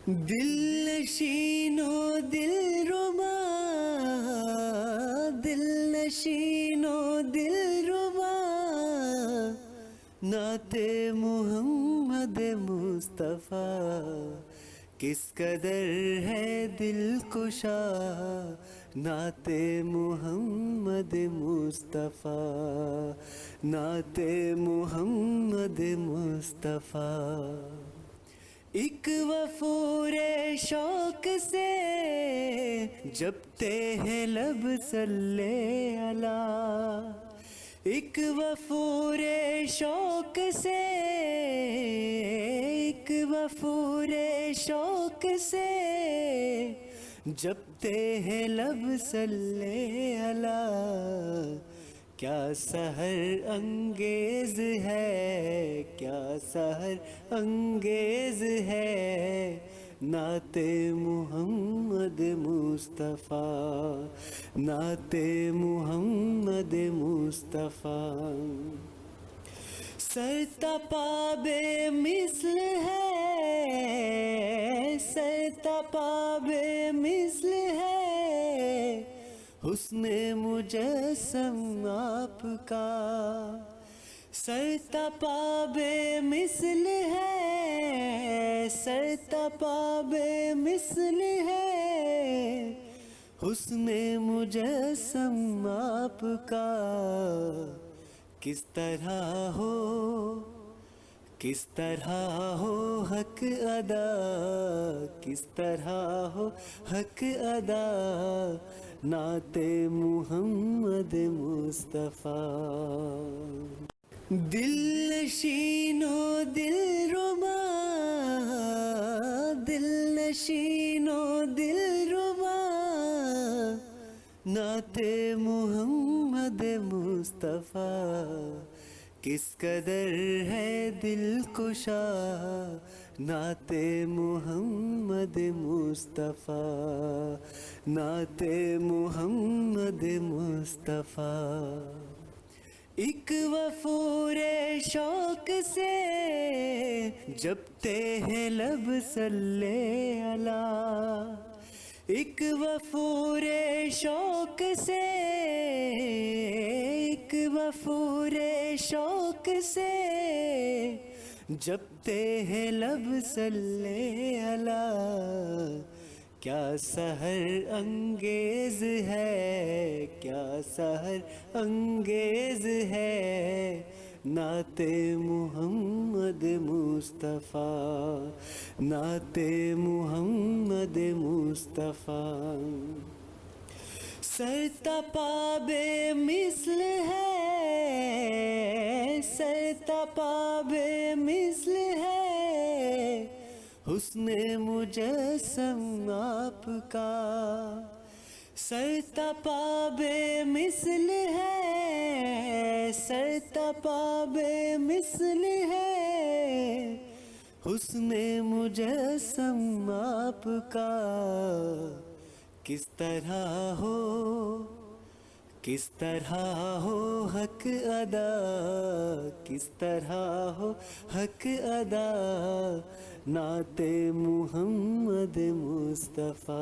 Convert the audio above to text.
دل نشینو دل ربا، دل نشینو دل ربا، نعت محمد مصطفیٰ کس قدر ہے دل کشا، نعت محمد مصطفیٰ، نعت محمد مصطفیٰ۔ ایک وفور شوق سے جپتے ہیں لب صلی اللہ، ایک وفور شوق سے، ایک وفور شوق سے جپتے ہیں لب صلی اللہ۔ کیا سحر انگیز ہے، کیا سحر انگیز ہے نعت محمد مصطفیٰ، نعت محمد مصطفیٰ۔ سر تپا بے مثل ہے، سر تپا بے مثل ہے حسن مجسم آپ کا، سر تپا بے مثل ہے، سر تپا بے مثل ہے حسن مجسم آپ کا۔ کس طرح ہو، کس طرح ہو حق ادا، کس طرح ہو حق ادا نعت محمد مصطفیٰ۔ دل نشینو دل ربا، دل نشینو دل ربا، نعت محمد مصطفیٰ کس قدر ہے دل کشا، نعت محمد مصطفیٰ، نعت محمد مصطفیٰ۔ ایک وفور شوق سے جپتے ہیں لب صلی اللہ، ایک وفور شوق سے، ایک وفور شوق سے جپتے ہیں لب صلی اللہ۔ کیا سحر انگیز ہے، کیا سحر انگیز ہے نعت محمد مصطفیٰ، نعت محمد مصطفیٰ۔ سر تپا بے مثل ہے، سر تپا بے مثل ہے حسن مجسم آپ کا، سر تپا بے مثل ہے، سر تپا بے مثل ہے حسن مجسم آپ کا۔ کس طرح ہو، کس طرح ہو حق ادا، کس طرح ہو حق ادا نعت محمد مصطفیٰ۔